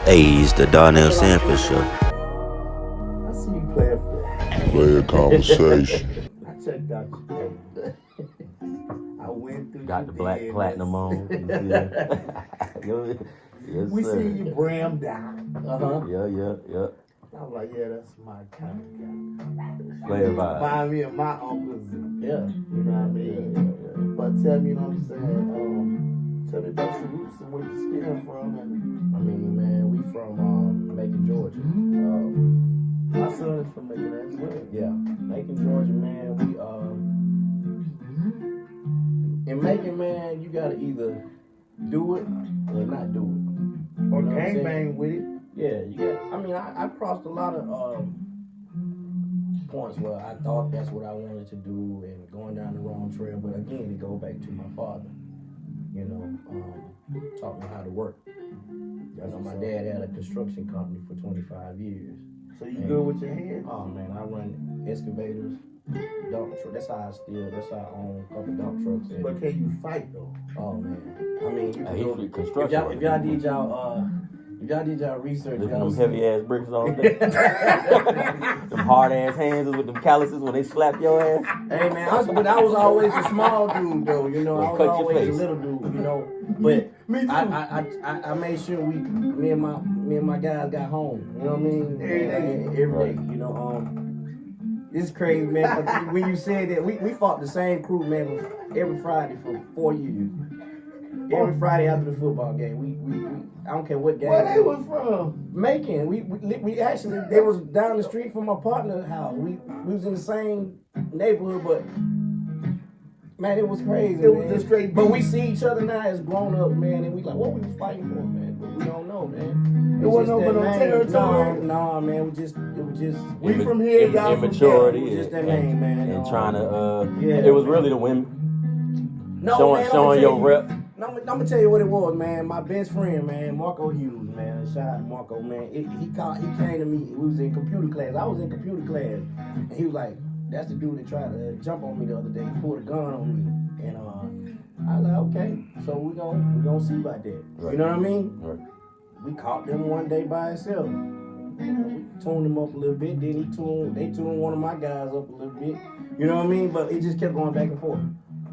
Hey, it's the Darnell Sanford show. I see you play a PLAYA CONVERSATIon. I checked out your page. I went through Got your the black DMs. platinum on. You see? Yes, We sir. see you brammed out. Yeah. I was like, yeah, that's my kind of guy. Player vibe. Remind me of my uncles. Yeah. You know what I mean? Yeah. But tell me, you know what I'm saying? Tell me about your roots and where you stem from. And I mean, man, we from Macon, Georgia. my son is from Macon as well. Yeah, Macon, Georgia, man. We in Macon, man, you gotta either do it or not do it. Or You know what I'm gang saying? bang with it. Yeah, you got. I mean, I crossed a lot of points where I thought that's what I wanted to do and going down the wrong trail. But again, it goes back to my father. You know, taught me how to work. You know, my dad had a construction company for 25 years. So you good with your hands? Oh man, I run excavators, dump truck. That's how I own a couple dump trucks. But can you fight though? Oh man, I mean, you can Hey, go, free if construction. y'all did y'all research, Lifting y'all them see- heavy ass bricks all day. Them hard ass hands with them calluses when they slap your ass. Hey man, I was always a small dude though, you know. Well, I was cut your always a face. little dude, you know. But Me too. I made sure me and my guys got home. You know what I mean? Every day. Every day. You know, it's crazy, man. 'Cause when you said that, we fought the same crew, man, every Friday for 4 years. Every Friday after the football game, we I don't care what game. Where they was from? Macon. We actually, they was down the street from my partner's house. We was in the same neighborhood, but man, it was crazy. It was man. just straight But beef. we see each other now as grown up, man, and we like, what we was fighting for, man? But we don't know, man. It wasn't just over that no name. territory? No, man. It was just. We from here, y'all from immaturity there. It was just that and, name, man. and trying to Yeah. it was really the women No, showing man, I'ma showing tell your you. rep. I'm gonna tell you what it was, man. My best friend, man, Marco Hughes, man. Shout out to Marco, man. He came to me. We was in computer class. I was in computer class, and he was like, "That's the dude that tried to jump on me the other day. He pulled a gun on me." And I was like, "Okay, so we gonna see about that." Right. You know what I mean? Right. We caught them one day by itself. We tuned him up a little bit. Then they tuned one of my guys up a little bit. You know what I mean? But it just kept going back and forth.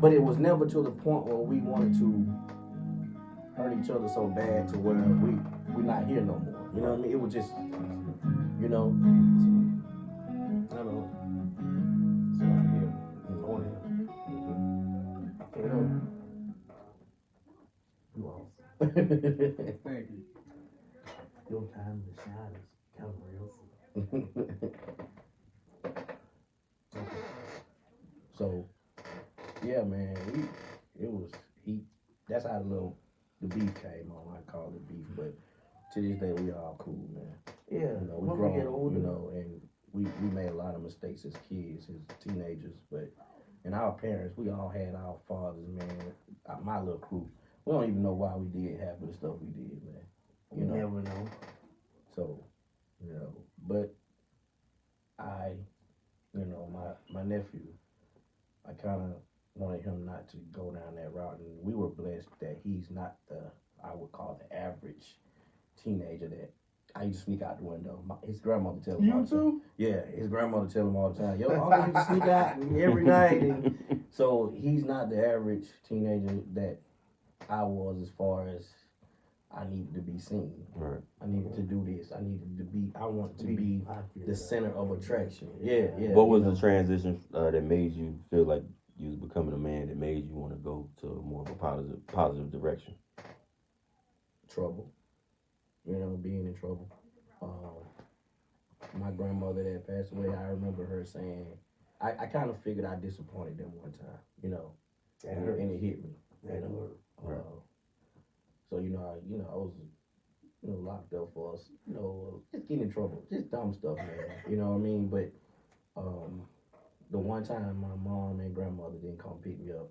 But it was never to the point where we wanted to hurt each other so bad to where we not here no more. You know what I mean? It was just, you know. I don't know. So I'm here. On here. You know. You awesome. Thank you. Your time to shine is kind of real. So, yeah, man, that's how the beef came on. I call it beef, but to this day we all cool, man. Yeah, You know, we when grown, we get older. you know, and we made a lot of mistakes as kids, as teenagers, but and our parents, we all had our fathers, man. My little crew, we don't even know why we did half of the stuff we did, man. You never know. So, you know, but my nephew, I kind of wanted him not to go down that route, and we were blessed that he's not I would call the average teenager that I used to sneak out the window. His grandmother tell him all You the time. too? Yeah, his grandmother tell him all the time, yo, uncle used to sneak out every night, and so he's not the average teenager that I was as far as I needed to be seen. Right. I needed to do this. I want to be the center of attraction. Yeah. What was the transition that made you feel like you was becoming a man that made you want to go to more of a positive direction? Trouble. You know, being in trouble. My grandmother that passed away, I remember her saying, I kind of figured I disappointed them one time, you know, and it hit me. You know? Right. So I was, locked up for us, just getting in trouble, just dumb stuff, man. You know what I mean? But the one time my mom and grandmother didn't come pick me up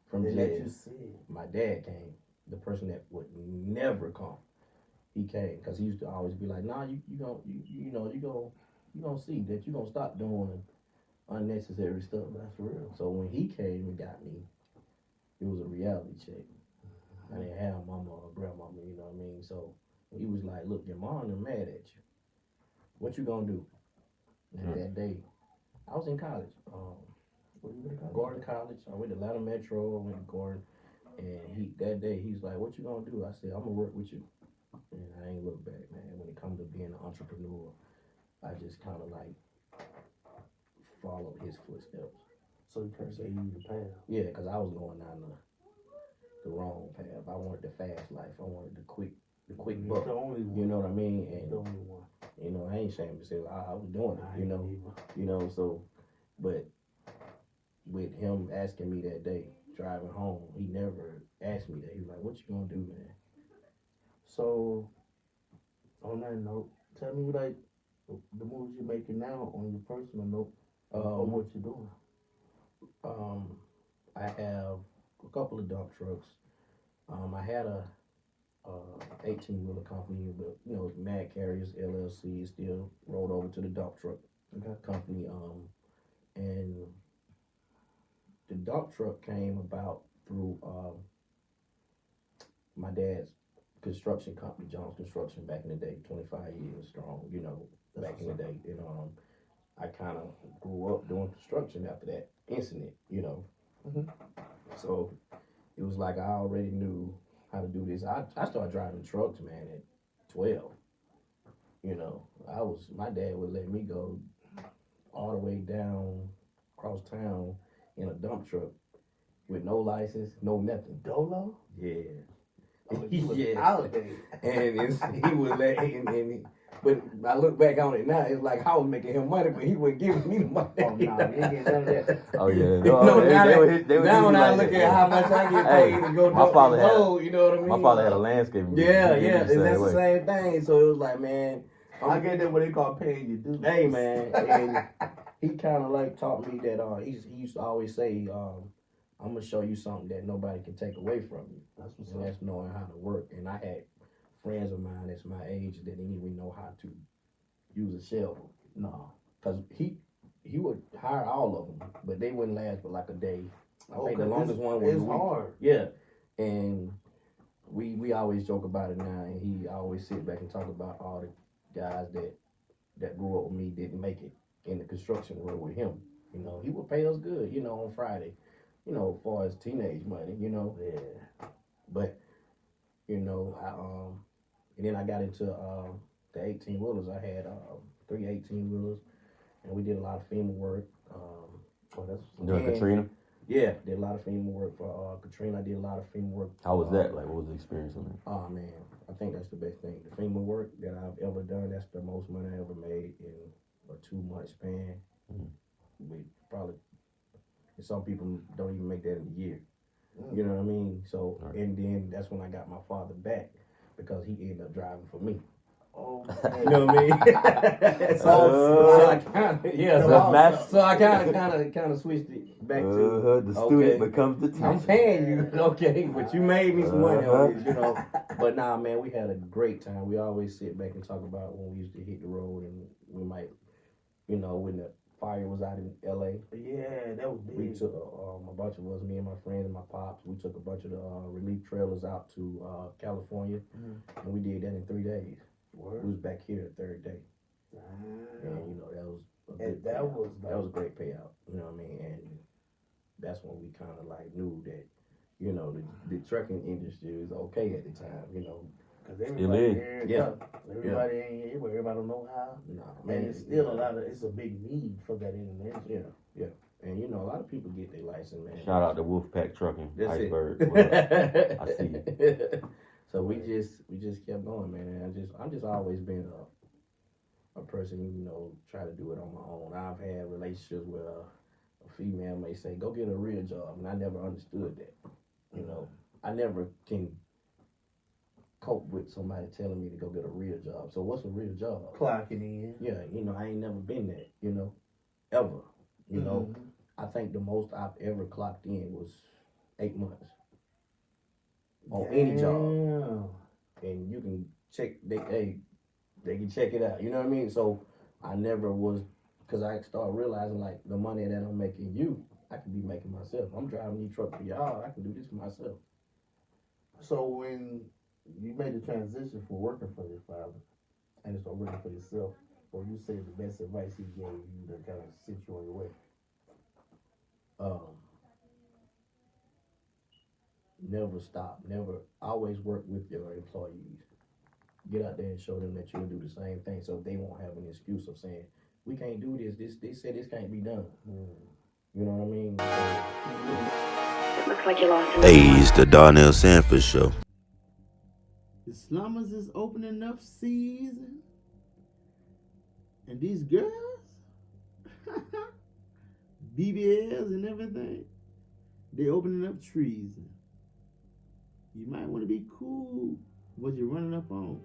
from They jail, let you see. my dad came. The person that would never come, he came because he used to always be like, "Nah, you gonna see that you gonna stop doing unnecessary stuff." That's real. So when he came and got me, it was a reality check. I didn't have mama or grandmama, you know what I mean? So He was like, look, your mom is mad at you. What you gonna do? And that day, I was in college. What you gonna Gordon College. I went to Atlanta Metro. I went to Gordon. And that day, he's like, what you gonna do? I said, I'm gonna work with you. And I ain't look back, man. When it comes to being an entrepreneur, I just kind of like followed his footsteps. So you can't say you the path. Yeah, because I was going down the wrong path. I wanted the fast life. I wanted the quick buck. The only one. You know what I mean? And The only one. you know, I ain't ashamed to say I was doing it. I You ain't know, either. So, but with him asking me that day driving home, he never asked me that. He was like, "What you gonna do, man?" So, on that note, tell me like the moves you're making now on your personal note of what you're doing. I have a couple of dump trucks. I had a 18 wheeler company, but you know, Mad Carriers LLC still rolled over to the dump truck company. And the dump truck came about through my dad's construction company, John's Construction, back in the day, 25 years strong. You know, back in the day, and I kind of grew up doing construction after that incident. You know, so it was like I already knew how to do this. I started driving trucks, man, at 12. You know, my dad would let me go all the way down across town in a dump truck with no license, no nothing. Dolo? Yeah. Yeah. Out there. He would let but I look back on it now, it's like I was making him money, but he wasn't giving me the money. Oh, no, you ain't getting none of that. Oh yeah. Now when I look at how much I get paid to go my father load, you know what I mean? My father had a landscaping business. Yeah, that's the same thing. So it was like, man, I get that what they call paying you dues. Hey, man, and he kind of like taught me that he used to always say, I'm gonna show you something that nobody can take away from you. That's knowing how to work. And I had friends of mine that's my age that didn't even know how to use a shovel. No, because he would hire all of them, but they wouldn't last but like a day. I think the longest one was a week. Hard. Yeah, and we always joke about it now, and he always sit back and talk about all the guys that grew up with me didn't make it in the construction world with him. You know, he would pay us good, you know, on Friday, you know, as far as teenage money, you know. Yeah. But, you know, and then I got into the 18 wheelers. I had 3 18 wheelers, and we did a lot of FEMA work. Doing Katrina? Yeah, did a lot of FEMA work for Katrina. I did a lot of FEMA work. How was that? Like, what was the experience on that? Oh, man, I think that's the best thing. The FEMA work that I've ever done, that's the most money I ever made in a 2-month span. We probably, some people don't even make that in a year. You know what I mean? So, and then that's when I got my father back because he ended up driving for me. Oh, you know what I mean? so I kind of switched it back to the student becomes the teacher. I'm paying you, okay, but you made me some money on this, you know. But nah, man, we had a great time. We always sit back and talk about when we used to hit the road, and we might, you know, when the fire was out in LA. Yeah, that was big. We took a bunch of us, me and my friends and my pops. We took a bunch of the relief trailers out to California, and we did that in 3 days. Word. We was back here the third day. And you know, that was that was a great payout. You know what I mean? And that's when we kind of like knew that, you know, the trucking industry was okay at the time. You know, because everybody everybody don't know how. Nah, man, it's still it's a big need for that in the industry. Yeah. And you know, a lot of people get their license, man. Shout out to Wolfpack Trucking, That's Iceberg. I see you. So we just kept going, man. And I'm just always been a person, you know, try to do it on my own. I've had relationships where a female may say, "Go get a real job," and I never understood that. You know, I never can cope with somebody telling me to go get a real job. So what's a real job? Clocking in. Yeah, you know, I ain't never been that. You know, ever. You know, I think the most I've ever clocked in was 8 months. On any job, and you can check. They can check it out. You know what I mean? So I never was, because I started realizing like the money that I'm making I can be making myself. I'm driving these trucks for y'all. I can do this for myself. So when You made the transition from working for your father and start working for yourself. Or you say the best advice he gave you to kind of sit you on your way. Um, Never stop. Never always work with your employees. Get out there and show them that you'll do the same thing, so they won't have an excuse of saying we can't do this. This they said this can't be done. You know what I mean? It looks like you lost him. Hey, it's the Darnell Sanford show. The slummers is opening up season, and these girls, BBLs and everything, they opening up treason. You might want to be cool what you're running up on,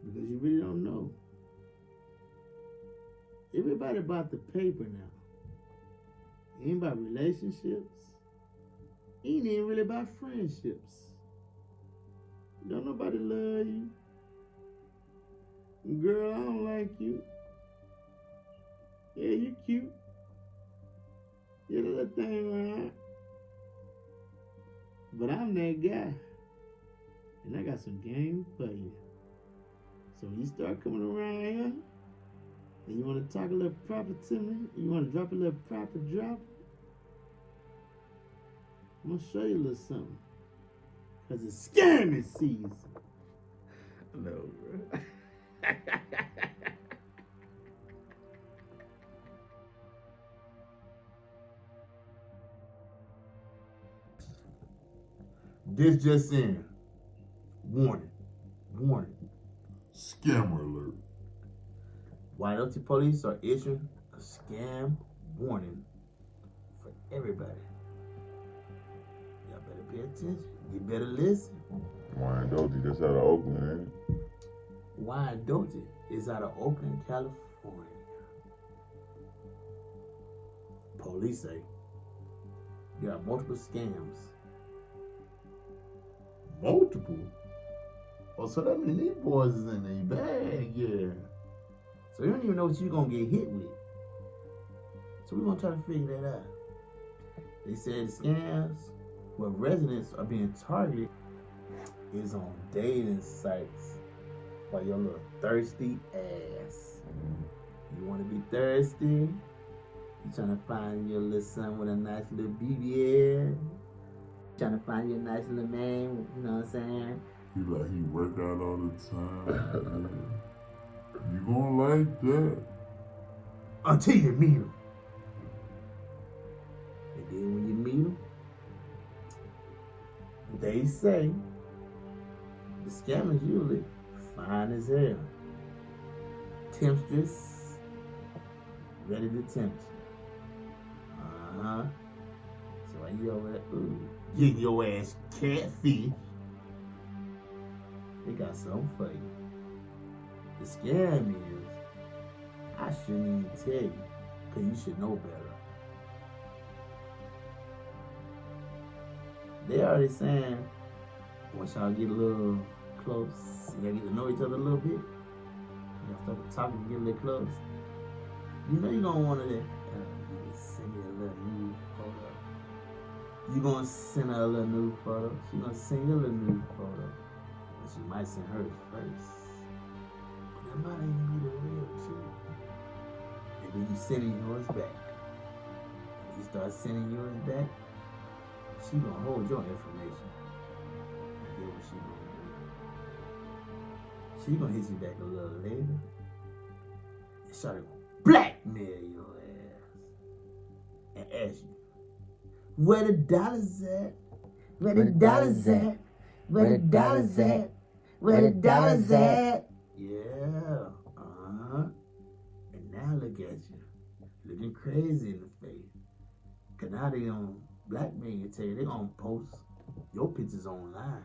because you really don't know. Everybody about the paper now. Ain't about relationships. Ain't even really about friendships. Don't nobody love you. Girl, I don't like you. Yeah, you cute. You're the little thing around. But I'm that guy. And I got some game for you. So when you start coming around here, and you want to talk a little proper to me, you want to drop a little proper drop, I'm going to show you a little something. Because it's scamming season. No, bro. This just in. Warning. Warning. Scammer alert. Why don't the police are issuing a scam warning for everybody? Y'all better pay attention. You better listen. Wyandotte, that's out of Oakland, ain't it? Wyandotte is out of Oakland, California. Police say there are multiple scams. Multiple? Oh, so that means these boys is in a bag, yeah. So you don't even know what you're going to get hit with. So we're going to try to figure that out. They said the scams where residents are being targeted is on dating sites by your little thirsty ass. You want to be thirsty? You trying to find your little son with a nice little BBL? Trying to find you a nice little man, you know what I'm saying? He like he work out all the time. You gonna like that. Until you meet him. And then when you meet him, they say the scammers usually fine as hell. Temptress, ready to tempt you. Uh-huh. So while you over there, getting your ass catfish, they got something for you. The scam is, I shouldn't even tell you, because you should know better. They already saying, once y'all get a little close, y'all get to know each other a little bit, y'all start talking, get a little close, you know you're going to want to send me a little nude photo. You're going to send her a little nude photo. She's going to send you a little nude photo. But she might send hers first. That might even be the real shit. And then you sending yours back. When you start sending yours back, she gonna hold your information. And then what she gonna do? She gonna hit you back a little later. And start to blackmail your ass. And ask you, where the dollars at? Where the dollars at? Where the dollars at? Where the dollars at? Yeah, And now look at you, looking crazy in the face. Cause now they gonna blackmail you, tell you they gonna post your pictures online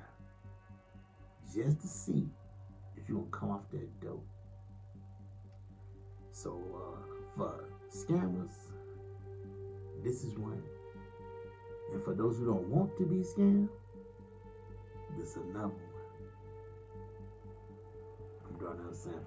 just to see if you gonna come off that dope. So for scammers, this is one. And for those who don't want to be scammed, this is another one. I'm Darnell Sanford.